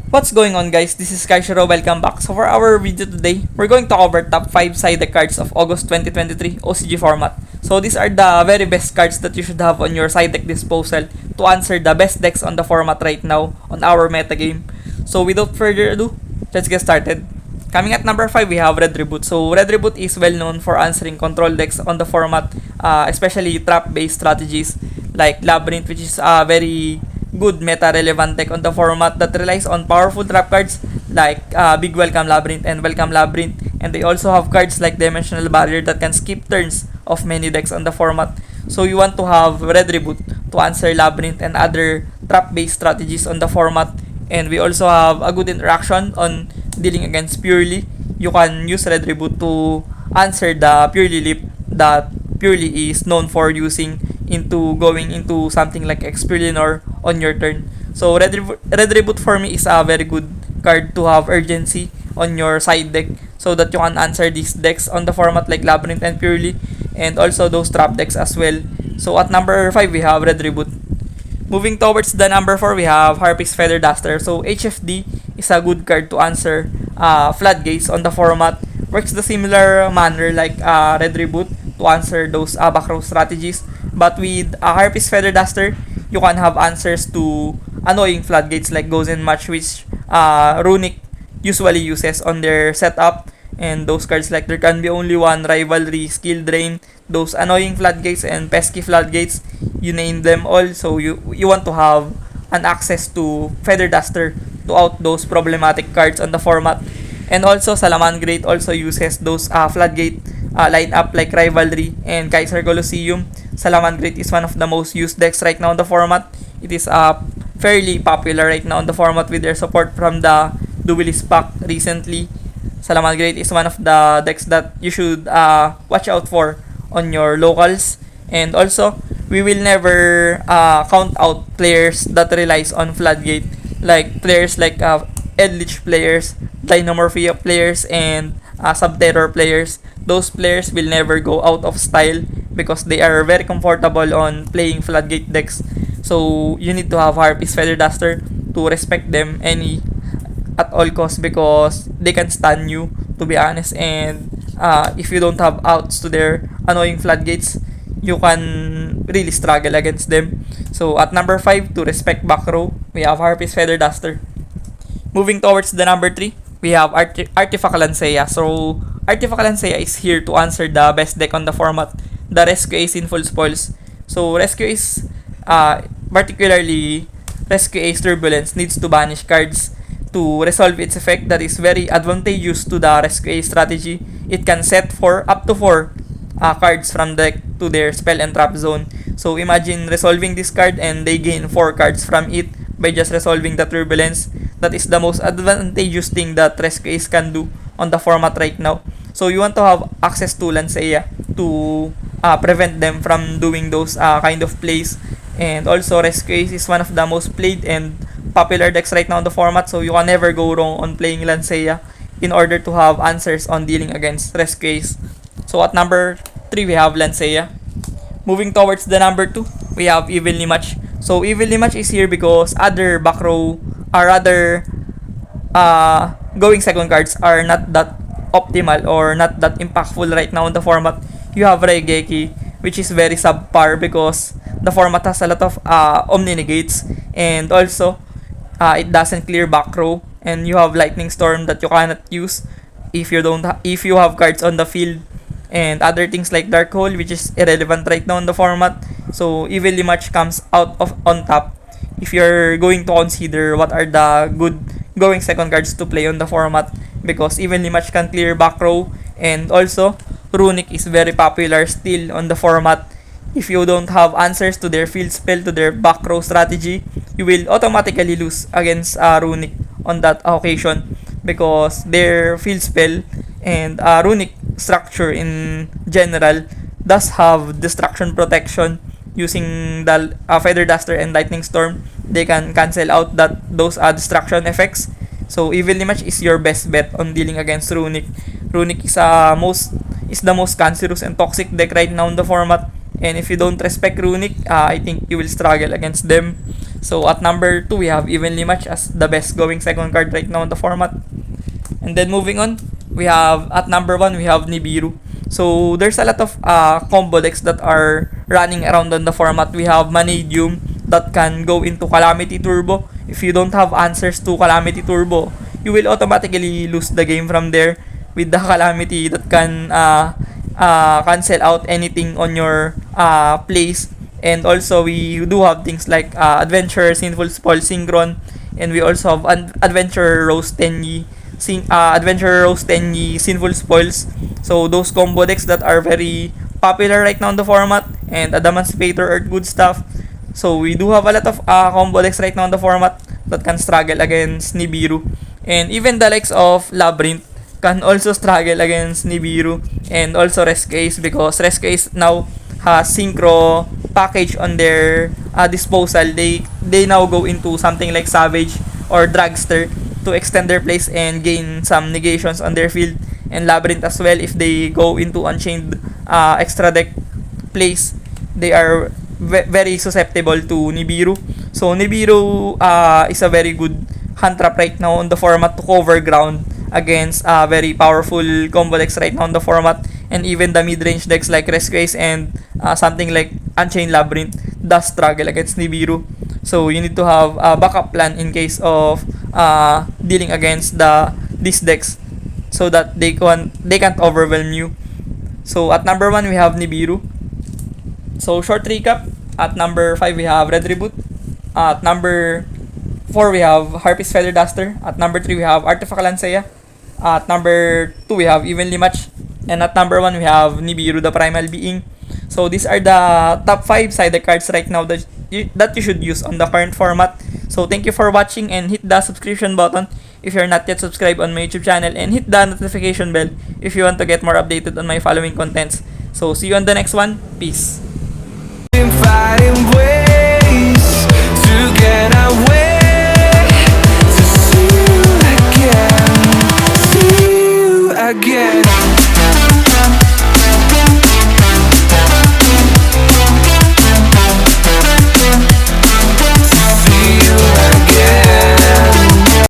What's going on, guys? This is Kaishiro. Welcome back. So for our video today, we're going to cover top 5 side deck cards of August 2023 OCG format. So these are the very best cards that you should have on your side deck disposal to answer the best decks on the format right now on our metagame. So without further ado, let's get started. Coming at number 5, we have Red Reboot. So Red Reboot is well known for answering control decks on the format, especially trap-based strategies like Labyrinth, which is a very good meta-relevant deck on the format that relies on powerful trap cards like Big Welcome Labyrinth and Welcome Labyrinth, and they also have cards like Dimensional Barrier that can skip turns of many decks on the format. So you want to have Red Reboot to answer Labyrinth and other trap-based strategies on the format, and we also have a good interaction on dealing against Purely. You can use Red Reboot to answer the Purely Leap that Purely is known for using into going into something like Expelliarmus on your turn. So Red Reboot for me is a very good card to have urgency on your side deck so that you can answer these decks on the format like Labyrinth and Purely, and also those trap decks as well. So at number 5 we have Red Reboot. Moving towards the number 4, we have Harpix Feather Duster. So HFD is a good card to answer Floodgates on the format. Works the similar manner like Red Reboot to answer those back row strategies. But with Harpix Feather Duster, you can have answers to annoying Floodgates like Goes and Match, which Runic usually uses on their setup. And those cards like There Can Be Only One, Rivalry, Skill Drain, those annoying Floodgates and pesky Floodgates, you name them all. So you want to have an access to Feather Duster to out those problematic cards on the format. And also Salamangreat also uses those Floodgate lineup like Rivalry and Kaiser Colosseum. Salamangreat is one of the most used decks right now on the format. It is fairly popular right now on the format with their support from the Duelist pack recently. Salamangreat is one of the decks that you should watch out for on your locals. And also, we will never count out players that relies on Floodgate, like players like Eldritch players, Dynamorphia players, and Subterror players. Those players will never go out of style because they are very comfortable on playing Floodgate decks. So you need to have Harpix Feather Duster to respect them at all costs because they can stun you, to be honest. And if you don't have outs to their annoying Floodgates, you can really struggle against them. So at number 5, to respect back row, we have Harpix Feather Duster. Moving towards the number 3, we have Artifact Lancea. So Artifact Lancea is here to answer the best deck on the format, the Rescue Ace Sinful Spoils. So Rescue Ace, particularly Rescue Ace Turbulence, needs to banish cards to resolve its effect that is very advantageous to the Rescue Ace strategy. It can set up to 4 cards from deck to their spell and trap zone. So imagine resolving this card and they gain 4 cards from it by just resolving the Turbulence. That is the most advantageous thing that Rescue Ace can do on the format right now. So you want to have access to Lancea to prevent them from doing those kind of plays. And also Rescue Ace is one of the most played and popular decks right now in the format, so you can never go wrong on playing Lancea in order to have answers on dealing against Rescue Ace. So at number 3, we have Lancea. Moving towards the number 2, we have Evilly Match. So Evilly Match is here because other back row are rather going second cards are not that optimal or not that impactful right now in the format. You have Raigeki, which is very subpar because the format has a lot of Omni Negates, and also it doesn't clear back row, and you have Lightning Storm that you cannot use if you have cards on the field, and other things like Dark Hole, which is irrelevant right now in the format. So Evilly Match comes out on top if you're going to consider what are the good going second cards to play on the format, because Evilly Match can clear back row, and also Runic is very popular still on the format. If you don't have answers to their field spell, to their back row strategy, you will automatically lose against Runic on that occasion because their field spell and Runic structure in general does have destruction protection. Using the Feather Duster and Lightning Storm, they can cancel out those destruction effects. So Evilly Match is your best bet on dealing against Runic. Runic is the most cancerous and toxic deck right now in the format. And if you don't respect Runic, I think you will struggle against them. So at number 2, we have Evenly Match as the best going second card right now in the format. And then moving on, we have at number 1, we have Nibiru. So there's a lot of combo decks that are running around on the format. We have Manadium that can go into Calamity Turbo. If you don't have answers to Calamity Turbo, you will automatically lose the game from there with the Calamity that can cancel out anything on your plays. And also we do have things like Adventure, Sinful Spoil, Synchron, and we also have Adventure Rose Tenyi, Adventure Rose Tenyi, Sinful Spoils. So those combo decks that are very popular right now in the format, and Adamantipator, Earth Good stuff. So we do have a lot of combo decks right now in the format that can struggle against Nibiru. And even the likes of Labyrinth can also struggle against Nibiru, and also Rescue, because Rescue now has Synchro package on their disposal. They now go into something like Savage or Dragster to extend their plays and gain some negations on their field. And Labyrinth as well, if they go into Unchained extra deck plays, they are very susceptible to Nibiru. So Nibiru is a very good hand trap right now on the format to cover ground against very powerful combo decks right now on the format. And even the mid-range decks like Rescue and something like Unchained Labyrinth does struggle against Nibiru. So you need to have a backup plan in case of dealing against these decks, so that they can't overwhelm you. So at number 1, we have Nibiru. So short recap, at number 5, we have Red Reboot. At number 4, we have Harpix Feather Duster. At number 3, we have Artifact Lancea. At number 2, we have Evenly Match. And at number 1, we have Nibiru, the Primal Being. So these are the top 5 sided cards right now that you should use on the current format. So thank you for watching, and hit the subscription button if you're not yet subscribed on my YouTube channel, and hit the notification bell if you want to get more updated on my following contents. So see you on the next one. Peace.